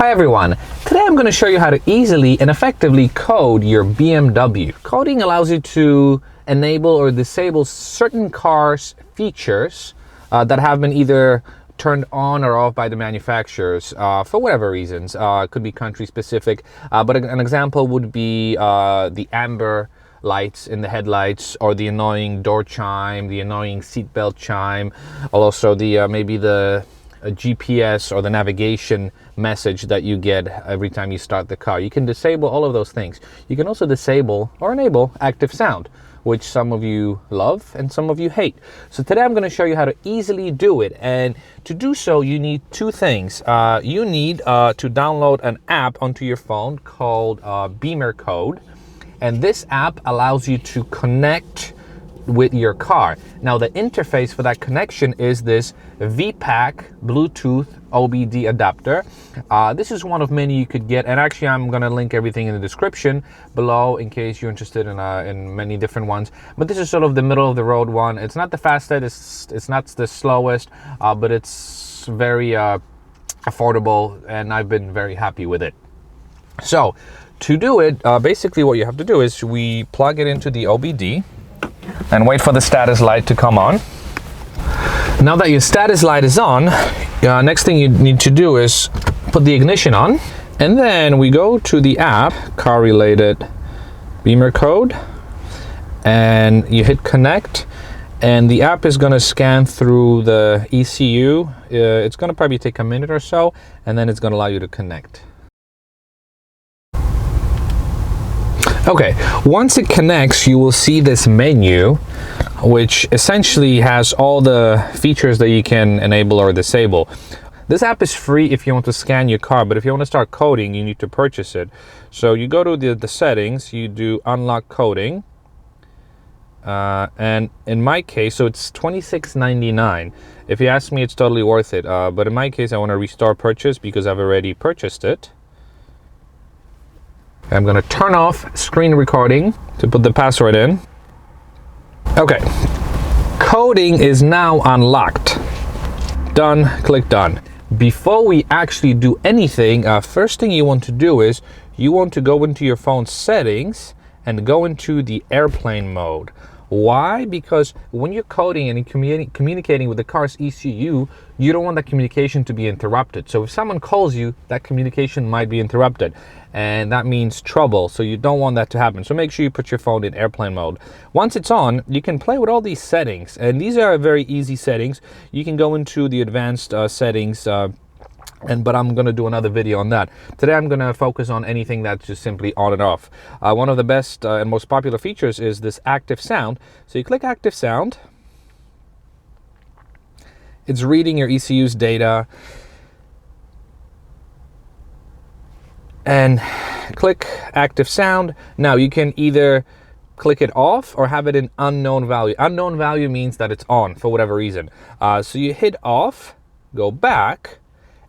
Hi everyone, today I'm going to show you how to easily and effectively code your BMW. Coding allows you to enable or disable certain cars' features that have been either turned on or off by the manufacturers for whatever reasons. It could be country specific, but an example would be the amber lights in the headlights, or the annoying door chime, the annoying seatbelt chime, also the maybe the GPS or the navigation message that you get every time you start the car. You can disable all of those things. You can also disable or enable active sound, which some of you love and some of you hate. So today I'm going to show you how to easily do it, and to do so you need two things. You need to download an app onto your phone called BimmerCode, and this app allows you to connect with your car. Now the interface for that connection is this VPAC Bluetooth OBD adapter. This is one of many you could get, and actually I'm going to link everything in the description below in case you're interested in many different ones. But this is sort of the middle of the road one. It's not the fastest, it's not the slowest, but it's very affordable, and I've been very happy with it. So to do it, basically what you have to do is we plug it into the OBD and wait for the status light to come on. Now that your status light is on, next thing you need to do is put the ignition on, and then we go to the app, car related BimmerCode, and you hit connect, and the app is going to scan through the ECU. It's going to probably take a minute or so, and then it's going to allow you to connect. Okay, once it connects, you will see this menu, which essentially has all the features that you can enable or disable. This app is free if you want to scan your car, but if you want to start coding, you need to purchase it. So you go to the settings, you do unlock coding, and in my case, so it's $26.99. If you ask me, it's totally worth it, but in my case, I want to restore purchase because I've already purchased it. I'm going to turn off screen recording to put the password in. Okay, coding is now unlocked. Done, click done. Before we actually do anything, first thing you want to do is you want to go into your phone settings and go into the airplane mode. Why? Because when you're coding and communicating with the car's ECU, you don't want that communication to be interrupted. So if someone calls you, that communication might be interrupted, and that means trouble. So you don't want that to happen. So make sure you put your phone in airplane mode. Once it's on, you can play with all these settings, and these are very easy settings. You can go into the advanced settings, but I'm going to do another video on that. Today I'm going to focus on anything that's just simply on and off. One of the best and most popular features is this active sound. So you click active sound. It's reading your ECU's data. And click active sound. Now you can either click it off or have it in unknown value. Unknown value means that it's on for whatever reason. So you hit off, go back,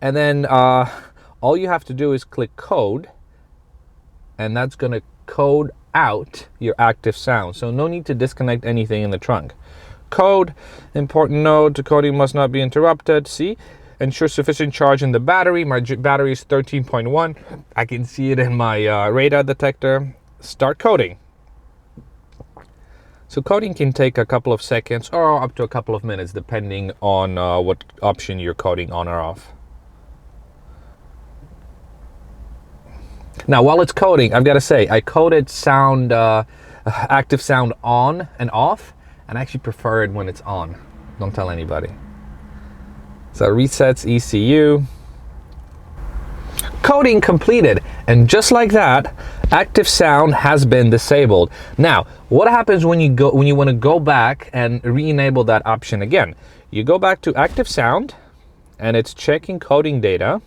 and then all you have to do is click code, and that's going to code out your active sound. So no need to disconnect anything in the trunk. Code, important note, the coding must not be interrupted. See, ensure sufficient charge in the battery. My battery is 13.1. I can see it in my radar detector. Start coding. So coding can take a couple of seconds or up to a couple of minutes, depending on what option you're coding on or off. Now, while it's coding, I've got to say, I coded sound, active sound on and off, and I actually prefer it when it's on. Don't tell anybody. So resets ECU. Coding completed, and just like that, active sound has been disabled. Now, what happens when you want to go back and re-enable that option again? You go back to active sound, and it's checking coding data.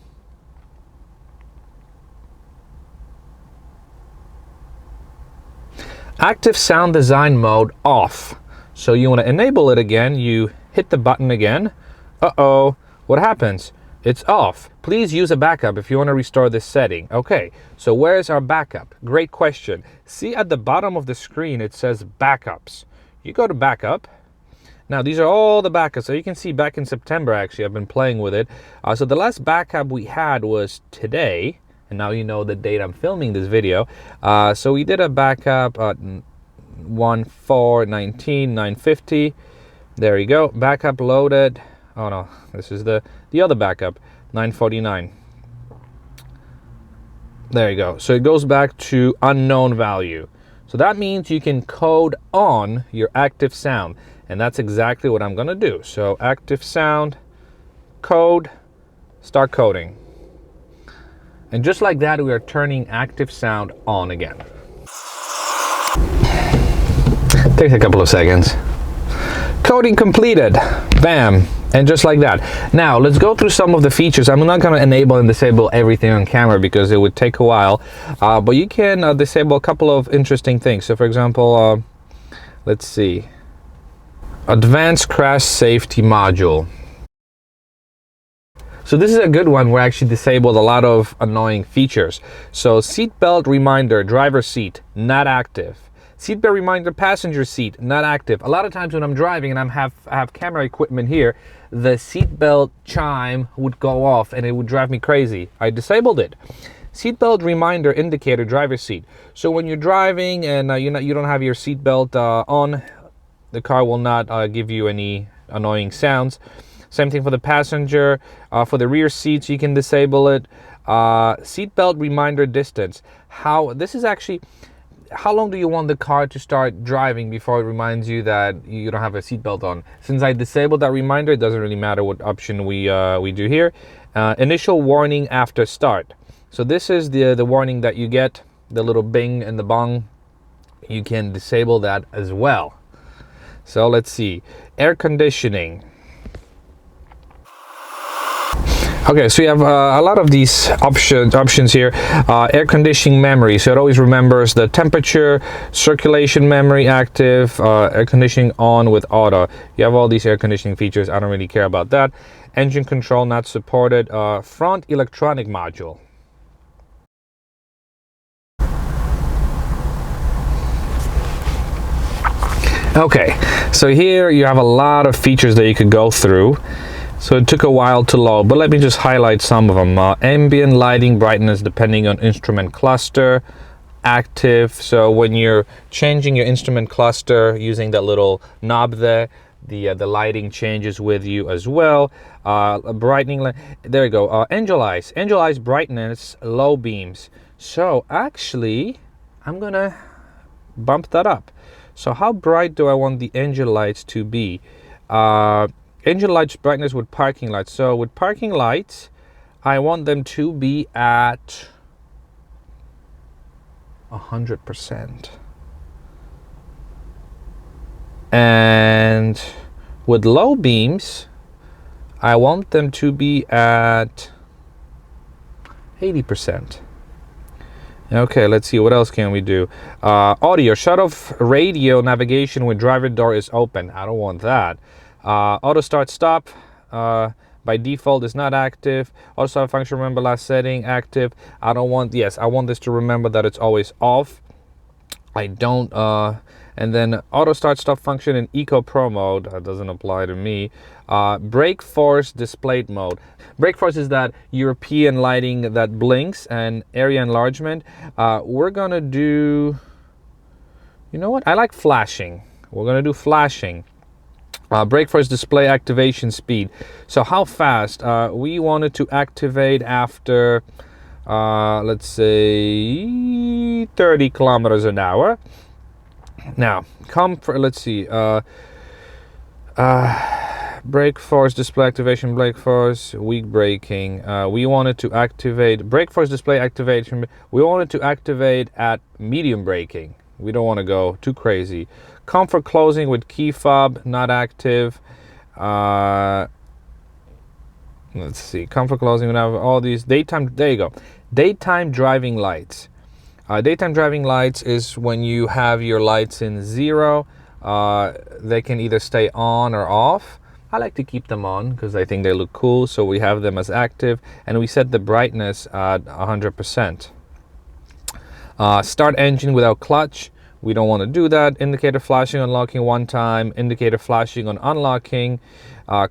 Active sound design mode off. So you want to enable it again. You hit the button again. Uh-oh, what happens? It's off. Please use a backup if you want to restore this setting. Okay, so where's our backup? Great question. See at the bottom of the screen, it says backups. You go to backup. Now these are all the backups. So you can see back in September, actually, I've been playing with it. So the last backup we had was today, and now you know the date I'm filming this video. So we did a backup at 1/4/19, 9:50. There you go. Backup loaded. Oh no, this is the other backup, 9:49. There you go. So it goes back to unknown value. So that means you can code on your active sound, and that's exactly what I'm gonna do. So active sound, code, start coding. And just like that, we are turning active sound on again. Takes a couple of seconds. Coding completed. Bam. And just like that. Now let's go through some of the features. I'm not going to enable and disable everything on camera because it would take a while, but you can disable a couple of interesting things. So for example, let's see, advanced crash safety module. So this is a good one. We're actually disabled a lot of annoying features. So seatbelt reminder, driver seat, not active. Seatbelt reminder, passenger seat, not active. A lot of times when I'm driving and I have camera equipment here, the seatbelt chime would go off and it would drive me crazy. I disabled it. Seatbelt reminder indicator, driver seat. So when you're driving and you don't have your seatbelt on, the car will not give you any annoying sounds. Same thing for the passenger. For the rear seats, you can disable it. Seatbelt reminder distance. This is actually, how long do you want the car to start driving before it reminds you that you don't have a seatbelt on? Since I disabled that reminder, it doesn't really matter what option we do here. Initial warning after start. So this is the warning that you get, the little bing and the bong. You can disable that as well. So let's see, air conditioning. Okay, so you have a lot of these options here. Air conditioning memory, so it always remembers the temperature, circulation memory active, air conditioning on with auto. You have all these air conditioning features. I don't really care about that. Engine control not supported. Front electronic module. Okay, so here you have a lot of features that you could go through. So it took a while to load, but let me just highlight some of them. Ambient lighting brightness depending on instrument cluster, active. So when you're changing your instrument cluster using that little knob there, the lighting changes with you as well. Brightening, there you go. Angel eyes brightness, low beams. So actually, I'm gonna bump that up. So how bright do I want the angel lights to be? Engine lights brightness with parking lights. So with parking lights, I want them to be at 100%. And with low beams, I want them to be at 80%. Okay, let's see, what else can we do? Audio, shut off radio navigation when driver door is open. I don't want that. Auto start stop by default is not active. Auto start function, remember last setting, active. I don't want, yes, I want this to remember that it's always off. I don't, and then auto start stop function in Eco Pro mode, that doesn't apply to me. Brake force displayed mode. Brake force is that European lighting that blinks, and area enlargement. We're gonna do, you know what, I like flashing. We're gonna do flashing. Brake force display activation speed. So how fast? We wanted to activate after, let's say 30 kilometers an hour. Now, let's see. Brake force display activation, brake force, weak braking. We wanted to activate brake force display activation. We wanted to activate at medium braking. We don't want to go too crazy. Comfort closing with key fob, not active. Let's see, comfort closing, we have all these daytime, there you go. Daytime driving lights. Daytime driving lights is when you have your lights in zero. They can either stay on or off. I like to keep them on because I think they look cool, so we have them as active, and we set the brightness at 100%. Start engine without clutch. We don't want to do that. Indicator flashing, unlocking one time. Indicator flashing on unlocking.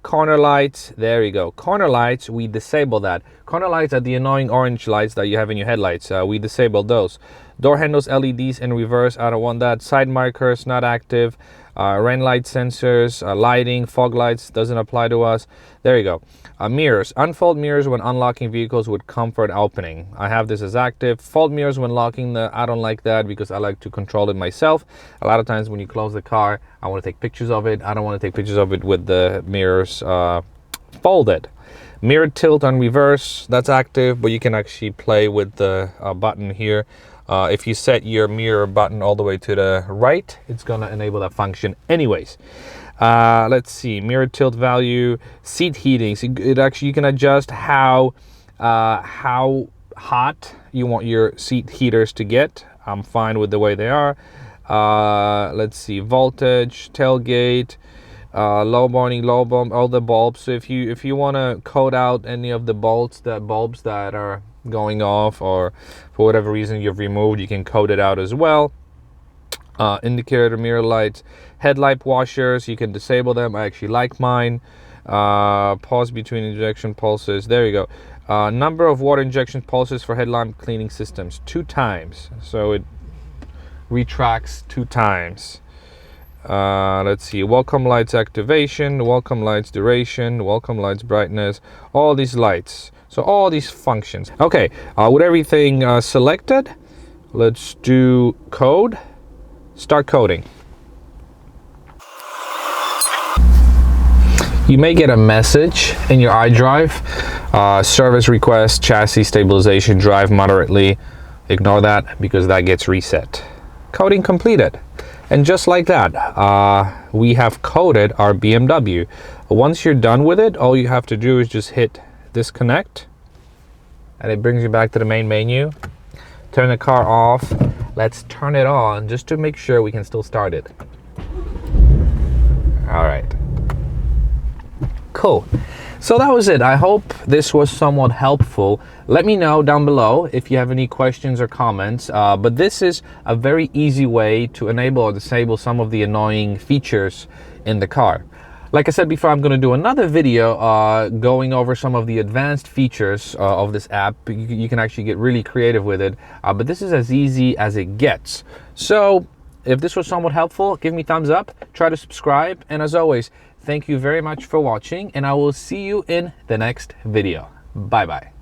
Corner lights, there you go. Corner lights, we disable that. Corner lights are the annoying orange lights that you have in your headlights. We disable those. Door handles, LEDs in reverse, I don't want that. Side markers, not active. Rain light sensors, lighting, fog lights, doesn't apply to us. There you go. Mirrors, unfold mirrors when unlocking vehicles with comfort opening. I have this as active. Fold mirrors when locking, I don't like that because I like to control it myself. A lot of times when you close the car, I want to take pictures of it. I don't want to take pictures of it with the mirrors folded. Mirror tilt on reverse, that's active, but you can actually play with the button here. If you set your mirror button all the way to the right, it's gonna enable that function anyways. Let's see, mirror tilt value, seat heating. So it actually, you can adjust how hot you want your seat heaters to get. I'm fine with the way they are. Let's see, voltage, tailgate, low burning, low bulb, all the bulbs. So if you want to code out any of the bulbs that are going off, or for whatever reason you've removed, you can code it out as well. Indicator, mirror lights, headlight washers, you can disable them. I actually like mine. Pause between injection pulses, there you go. Number of water injection pulses for headlamp cleaning systems, 2 times, so it retracts 2 times. Let's see, welcome lights activation, welcome lights duration, welcome lights brightness, all these lights, so all these functions. Okay, with everything selected, let's do code. Start coding. You may get a message in your iDrive, service request, chassis stabilization, drive moderately. Ignore that because that gets reset. Coding completed. And just like that, we have coded our BMW. Once you're done with it, all you have to do is just hit disconnect, and it brings you back to the main menu. Turn the car off. Let's turn it on just to make sure we can still start it. All right. Cool. So that was it. I hope this was somewhat helpful. Let me know down below if you have any questions or comments. But this is a very easy way to enable or disable some of the annoying features in the car. Like I said before, I'm going to do another video going over some of the advanced features of this app. You can actually get really creative with it, but this is as easy as it gets. So if this was somewhat helpful, give me a thumbs up, try to subscribe, and as always, thank you very much for watching, and I will see you in the next video. Bye bye.